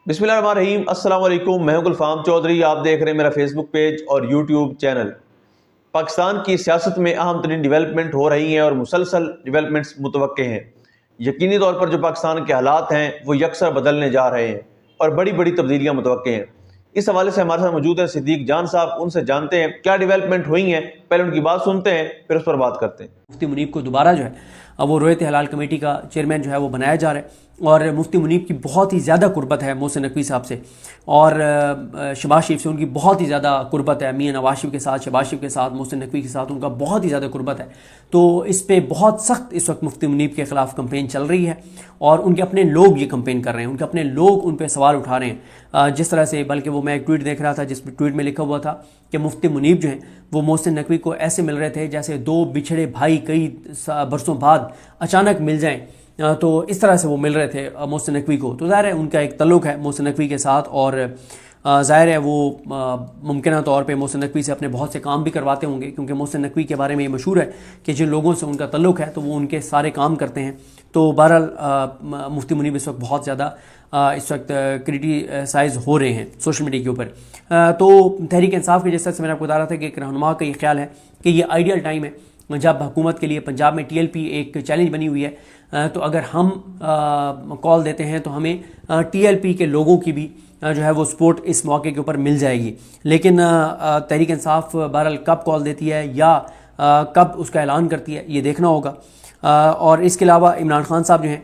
बिस्मिल्लाहिर्रहमानिर्रहीम। अस्सलाम वालेकुम। मैं हूं गुलफाम चौधरी। आप देख रहे हैं मेरा फेसबुक पेज और यूट्यूब चैनल। पाकिस्तान की सियासत में अहम तरीन डिवेलपमेंट हो रही हैं और मुसलसल डिवेलपमेंट्स मुतवक्के हैं। यकीनी तौर पर जो पाकिस्तान के हालात हैं वो यकसर बदलने जा रहे हैं और बड़ी बड़ी तब्दीलियाँ मुतवक्के हैं। इस हवाले से हमारे साथ मौजूद हैं सिद्दीक जान साहब। उनसे जानते हैं क्या डिवेलपमेंट हुई हैं, पहले उनकी बात सुनते हैं फिर उस पर बात करते हैं। मुफ्ती मुनीब को दोबारा जो है वो रोयत हलाल कमेटी का चेयरमैन जो है वो बनाया जा रहा है और मुफ्ती मुनीब की बहुत ही ज़्यादा कुर्बत है मोहसिन नकवी साहब से और शहबाज शरीफ से उनकी बहुत ही ज़्यादा कुर्बत है। मियां नवाज शरीफ के साथ, शहबाज शरीफ के साथ, मोहसिन नकवी के साथ उनका बहुत ही ज़्यादा कुर्बत है। तो इस पर बहुत सख्त इस वक्त मुफ्ती मुनीब के ख़िलाफ़ कंपेन चल रही है और उनके अपने लोग ये कंपेन कर रहे हैं, उनके अपने लोग उन पर सवाल उठा रहे हैं जिस तरह से। बल्कि वो मैं एक ट्वीट देख रहा था जिस ट्वीट में लिखा हुआ था कि मुफ्ती मुनीब जो हैं वो मोहसिन नकवी को ऐसे मिल रहे थे जैसे दो बिछड़े भाई कई बरसों बाद अचानक मिल जाएं। तो इस तरह से वो मिल रहे थे मोहसिन नकवी को। तो ज़ाहिर है उनका एक तल्लुक़ है मोहसिन नकवी के साथ और ज़ाहिर है वो मुमकिन तौर पे मोहसिन नकवी से अपने बहुत से काम भी करवाते होंगे, क्योंकि मोहसिन नकवी के बारे में ये मशहूर है कि जिन लोगों से उनका तल्लुक़ है तो वो उनके सारे काम करते हैं। तो बहरहाल मुफ्ती मुनीब इस वक्त बहुत ज़्यादा इस वक्त क्रिटिसाइज़ हो रहे हैं सोशल मीडिया के ऊपर। तो तहरीक इंसाफ के जैसा से मैंने आपको बता रहा था कि एक रहनुमा का ये ख्याल है कि ये आइडियल टाइम है जब हुकूमत के लिए पंजाब में TLP एक चैलेंज बनी हुई है। तो अगर हम कॉल देते हैं तो हमें TLP के लोगों की भी जो है वो सपोर्ट इस मौके के ऊपर मिल जाएगी। लेकिन तहरीक इंसाफ बहरहाल कब कॉल देती है या कब उसका ऐलान करती है ये देखना होगा। और इसके अलावा इमरान खान साहब जो हैं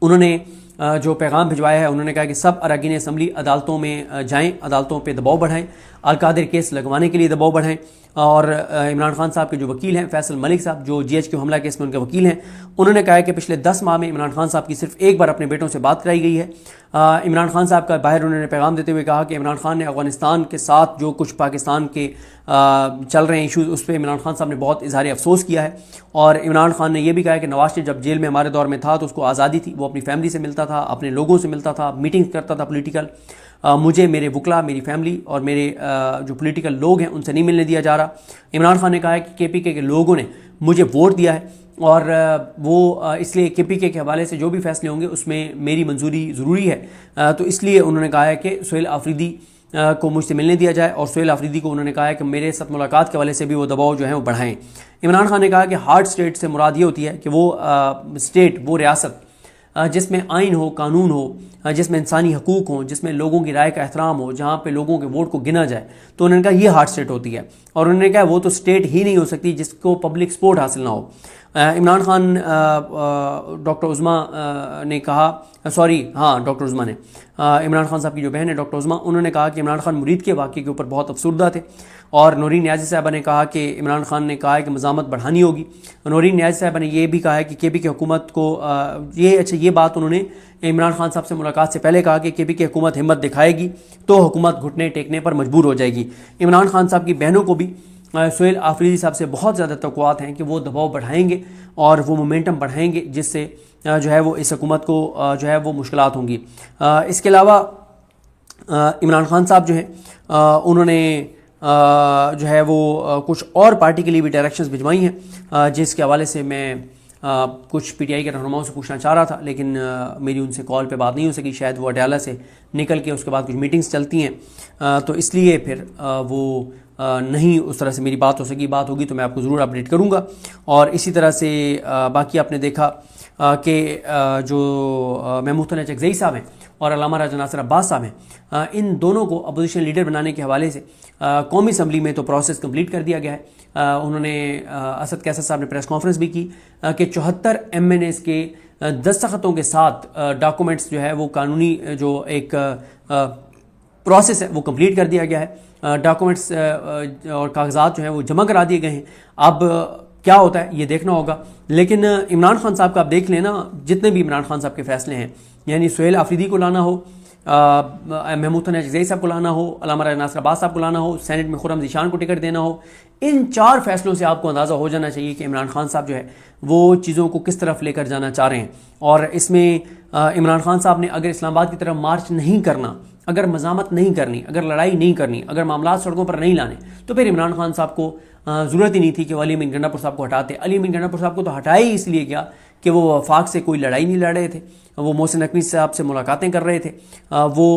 उन्होंने जो पैगाम भिजवाया है, उन्होंने कहा कि सब अरकान असम्बली अदालतों में जाएं, अदालतों पे दबाव बढ़ाएं, अलकादिर केस लगवाने के लिए दबाव बढ़ाएं। और इमरान खान साहब के जो वकील हैं फैसल मलिक साहब, जो GHQ हमला केस में उनके वकील हैं, उन्होंने कहा है कि पिछले 10 माह में इमरान खान साहब की सिर्फ एक बार अपने बेटों से बात कराई गई है। इमरान खान साहब का बाहर उन्होंने पैगाम देते हुए कहा कि इमरान खान ने अफगानिस्तान के साथ जो कुछ पाकिस्तान के चल रहे हैं इशूज़ उस पर इमरान खान साहब ने बहुत इज़हार अफसोस किया है। और इमरान खान ने यह भी कहा कि नवाज शरीफ जब जेल में हमारे दौर में था तो उसको आज़ादी थी, वो अपनी फैमिली से मिलता था, अपने लोगों से मिलता था, मीटिंग करता था पॉलिटिकल। मुझे मेरे वकला, मेरी फैमिली और मेरे जो पॉलिटिकल लोग हैं उनसे नहीं मिलने दिया जा रहा। इमरान खान ने कहा है कि KPK के लोगों ने मुझे वोट दिया है और वो इसलिए KPK के हवाले से जो भी फैसले होंगे उसमें मेरी मंजूरी ज़रूरी है। तो इसलिए उन्होंने कहा है कि सुहेल आफरीदी को मुझसे मिलने दिया जाए और सुहेल आफरीदी को उन्होंने कहा है कि मेरे साथ मुलाकात के हवाले से भी वो दबाव जो है वो बढ़ाएं। इमरान खान ने कहा कि हार्ड स्टेट से मुराद ये होती है कि वो स्टेट, वो रियासत जिसमें आइन हो, कानून हो, जिसमें इंसानी हकूक़ हो, जिसमें लोगों की राय का एहतराम हो, जहाँ पे लोगों के वोट को गिना जाए। तो उन्होंने कहा ये हार्ड स्टेट होती है और उन्होंने कहा वो तो स्टेट ही नहीं हो सकती जिसको पब्लिक सपोर्ट हासिल ना हो। इमरान खान डॉक्टर उज़मा ने कहा, डॉक्टर उज़मा ने इमरान खान साहब की जो बहन है डॉक्टर उज़मा, उन्होंने कहा कि इमरान खान मुरीद के वाक़े के ऊपर बहुत अफसुर्दा थे। और नूरीन नियाज़ी साहबा ने कहा कि इमरान खान ने कहा है कि मज़ामत बढ़ानी होगी। नूरीन नियाज़ी साहबा ने यह भी कहा है कि KPK हुकूमत को ये बात उन्होंने इमरान खान साहब से मुलाकात से पहले कहा कि KPK हुकूमत हिम्मत दिखाएगी तो हुकूमत घुटने टेकने पर मजबूर हो जाएगी। इमरान खान साहब की बहनों को भी सुहेल आफरीदी साहब से बहुत ज़्यादा तवक्कुआत हैं कि वो दबाव बढ़ाएंगे और वो मोमेंटम बढ़ाएंगे जिससे जो है वो इस हुकूमत को जो है वो मुश्किलात होंगी। इसके अलावा इमरान खान साहब जो हैं उन्होंने जो है वो कुछ और पार्टी के लिए भी डायरेक्शंस भिजवाई हैं जिसके हवाले से मैं कुछ PTI के रहनुमाओं से पूछना चाह रहा था, लेकिन मेरी उनसे कॉल पे बात नहीं हो सकी। शायद वो अडयाला से निकल के उसके बाद कुछ मीटिंग्स चलती हैं तो इसलिए फिर वो नहीं उस तरह से मेरी बात हो सकी। बात होगी तो मैं आपको ज़रूर अपडेट करूँगा। और इसी तरह से बाकी आपने देखा कि जो महमूद चकज़ई साहब हैं और अल्लामा राजा नासिर अब्बास साहब हैं, इन दोनों को अपोजिशन लीडर बनाने के हवाले से कौमी असम्बली में तो प्रोसेस कंप्लीट कर दिया गया है। उन्होंने असद कैसर साहब ने प्रेस कॉन्फ्रेंस भी की कि 74 MNAs के दस्तखतों के साथ डॉक्यूमेंट्स जो है वो कानूनी जो एक प्रोसेस है वो कंप्लीट कर दिया गया है। डॉक्यूमेंट्स और कागजात जो हैं वो जमा करा दिए गए हैं। अब क्या होता है ये देखना होगा। लेकिन इमरान खान साहब का आप देख लेना, जितने भी इमरान खान साहब के फैसले हैं, यानी सुहेल आफरीदी को लाना हो, महमूद चकज़ई साहब को लाना हो, अल्लामा राजा नासिर अब्बास साहब को लाना हो, सेनेट में खुर्रम ज़ीशान को टिकट देना हो, इन 4 फैसलों से आपको अंदाज़ा हो जाना चाहिए कि इमरान खान साहब जो है वो चीज़ों को किस तरफ लेकर जाना चाह रहे हैं। और इसमें इमरान खान साहब ने अगर इस्लामाबाद की तरफ मार्च नहीं करना, अगर मज़ामत नहीं करनी, अगर लड़ाई नहीं करनी, अगर मामला सड़कों पर नहीं लाने, तो फिर इमरान खान साहब को ज़रूरत ही नहीं थी कि अली अमीन गंडापुर साहब को हटाते। अली अमीन गंडापुर साहब को तो हटाया ही इसलिए गया कि वो वफाक से कोई लड़ाई नहीं लड़ रहे थे, वो मोहसिन नकवी साहब से मुलाकातें कर रहे थे, वो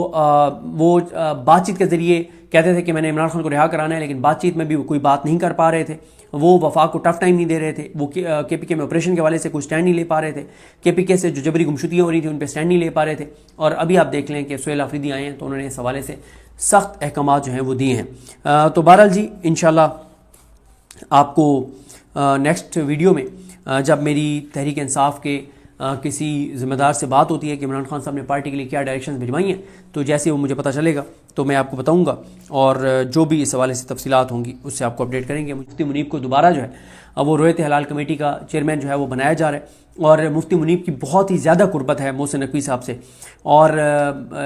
बातचीत के ज़रिए कहते थे कि मैंने इमरान खान को रिहा कराना है, लेकिन बातचीत में भी वो कोई बात नहीं कर पा रहे थे। वो वफाक को टफ टाइम नहीं दे रहे थे, वो KPK में ऑपरेशन के वाले से कोई स्टैंड नहीं ले पा रहे थे, KPK से जो जबरी गुमशुदियाँ हो रही थी उन पर स्टैंड नहीं ले पा रहे थे। और अभी आप देख लें कि सुहेल आफरीदी आए हैं तो उन्होंने इस हवाले से सख्त अहकाम जो हैं वो दिए हैं। तो बहरहाल जी इंशाल्लाह आपको नेक्स्ट वीडियो में जब मेरी तहरीक इंसाफ के किसी ज़िम्मेदार से बात होती है कि इमरान खान साहब ने पार्टी के लिए क्या डायरेक्शंस भिजवाई हैं, तो जैसे वो मुझे पता चलेगा तो मैं आपको बताऊंगा, और जो भी इस हवाले से तफसीलात होंगी उससे आपको अपडेट करेंगे। मुफ्ती मुनीब को दोबारा जो है वो रोयत हलाल कमेटी का चेयरमैन जो है वो बनाया जा रहा है, और मुफ्ती मुनीब की बहुत ही ज़्यादा कुर्बत है मोहसिन नकवी साहब से, और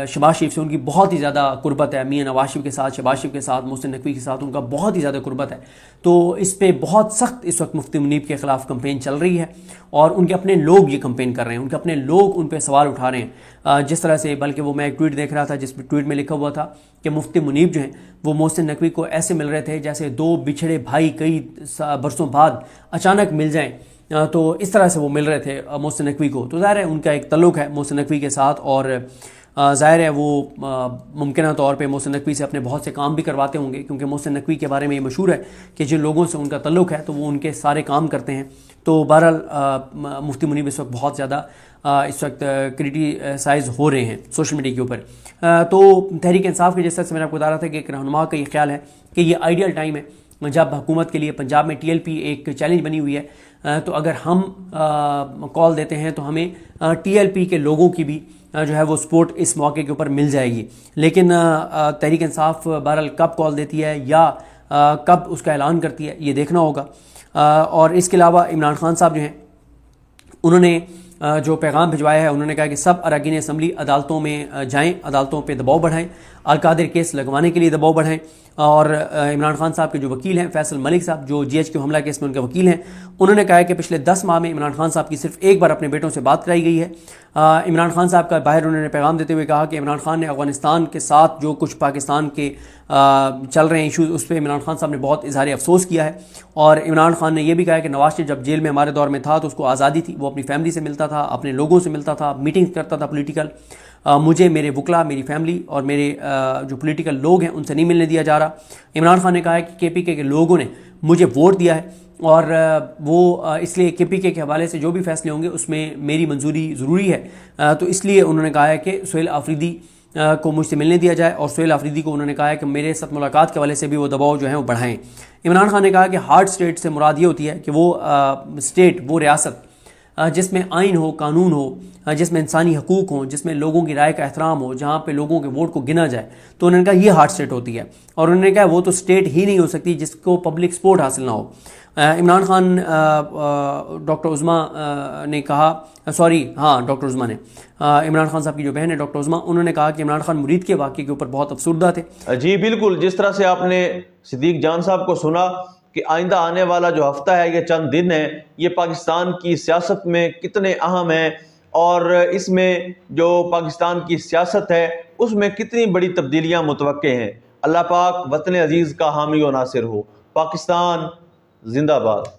शहबाज शरीफ से उनकी बहुत ही ज़्यादा कुर्बत है। मियां नवाज शरीफ के साथ, शहबाज शरीफ के साथ, मोहसिन नकवी के साथ उनका बहुत ही ज़्यादा कुर्बत है। तो इस पर बहुत सख्त इस वक्त मुफ्ती मुनीब के ख़िलाफ़ कंपेन चल रही है, और उनके अपने लोग ये कंपेन कर रहे हैं, उनके अपने लोग उन पर सवाल उठा रहे हैं जिस तरह से। बल्कि वो मैं एक ट्वीट देख रहा था जिस ट्वीट में लिखा हुआ था कि मुफ्ती मुनीब जो हैं वो मोहसिन नकवी को ऐसे मिल रहे थे जैसे दो बिछड़े भाई कई बरसों बाद अचानक मिल जाएँ, तो इस तरह से वो मिल रहे थे मोहसिन नकवी को। तो ज़ाहिर है उनका एक तल्लुक़ है मोहसिन नकवी के साथ, और ज़ाहिर है वो मुमकिन तौर पे मोहसिन नकवी से अपने बहुत से काम भी करवाते होंगे, क्योंकि मोहसिन नकवी के बारे में ये मशहूर है कि जिन लोगों से उनका तल्लुक़ है तो वो उनके सारे काम करते हैं। तो बहरहाल मुफ्ती मुनीब इस वक्त बहुत ज़्यादा इस वक्त क्रिटिसाइज़ हो रहे हैं सोशल मीडिया के ऊपर। तो तहरीक इंसाफ के जैसे मैंने आपको बता रहा था कि एक रहनुमा का ये ख्याल है कि ये आइडियल टाइम है जब हुकूमत के लिए पंजाब में TLP एक चैलेंज बनी हुई है, तो अगर हम कॉल देते हैं तो हमें TLP के लोगों की भी जो है वो सपोर्ट इस मौके के ऊपर मिल जाएगी। लेकिन तहरीक इंसाफ बहरहाल कब कॉल देती है या कब उसका ऐलान करती है ये देखना होगा। और इसके अलावा इमरान खान साहब जो हैं उन्होंने जो पैगाम भिजवाया है, उन्होंने कहा कि सब अरकान असम्बली अदालतों में जाएं, अदालतों पे दबाव बढ़ाएं, अलकादिर केस लगवाने के लिए दबाव बढ़ाएं। और इमरान खान साहब के जो वकील हैं फैसल मलिक साहब, जो GHQ हमला केस में उनके वकील हैं, उन्होंने कहा है कि पिछले 10 माह में इमरान खान साहब की सिर्फ एक बार अपने बेटों से बात कराई गई है। इमरान खान साहब का बाहर उन्होंने पैगाम देते हुए कहा कि इमरान खान ने अफगानिस्तान के साथ जो कुछ पाकिस्तान के चल रहे हैं इशूज़ उस पर इमरान खान साहब ने बहुत इजहार अफसोस किया है। और इमरान खान ने यह भी कहा है कि नवाज शरीफ जब जेल में हमारे दौर में था तो उसको आज़ादी थी, वो अपनी फैमिली से मिलता था, अपने लोगों से मिलता था, मीटिंग्स करता था पॉलिटिकल। मुझे मेरे वकला, मेरी फैमिली और मेरे जो पॉलिटिकल लोग हैं उनसे नहीं मिलने दिया जा रहा। इमरान खान ने कहा है कि KPK के लोगों ने मुझे वोट दिया है और वो इसलिए KPK के हवाले से जो भी फैसले होंगे उसमें मेरी मंजूरी ज़रूरी है। तो इसलिए उन्होंने कहा है कि सुहेल आफरीदी को मुझसे मिलने दिया जाए, और सुहेल आफरीदी को उन्होंने कहा है कि मेरे साथ मुलाकात के हवाले से भी वो दबाव जो है वो बढ़ाएं। इमरान खान ने कहा कि हार्ड स्टेट से मुराद ये होती है कि वो स्टेट, वो रियासत जिसमें आइन हो, कानून हो, जिसमें इंसानी हकूक़ हों, जिसमें लोगों की राय का एहतराम हो, जहाँ पे लोगों के वोट को गिना जाए। तो उन्होंने कहा ये हार्ड स्टेट होती है, और उन्होंने कहा वो तो स्टेट ही नहीं हो सकती जिसको पब्लिक सपोर्ट हासिल ना हो। इमरान खान डॉक्टर उज़मा ने कहा, डॉक्टर उज़मा ने इमरान खान साहब की जो बहन है डॉक्टर उज़मा, उन्होंने कहा कि इमरान खान मुरीद के वाक़े के ऊपर बहुत अफसुर्दा थे। जी बिल्कुल, जिस तरह से आपने सिद्दीक जान साहब को सुना कि आइंदा आने वाला जो हफ्ता है, ये चंद दिन है, ये पाकिस्तान की सियासत में कितने अहम है, और इसमें जो पाकिस्तान की सियासत है उसमें कितनी बड़ी तब्दीलियां मुतवक्के हैं। अल्लाह पाक वतन अजीज़ का हामी और नासिर हो। पाकिस्तान जिंदाबाद।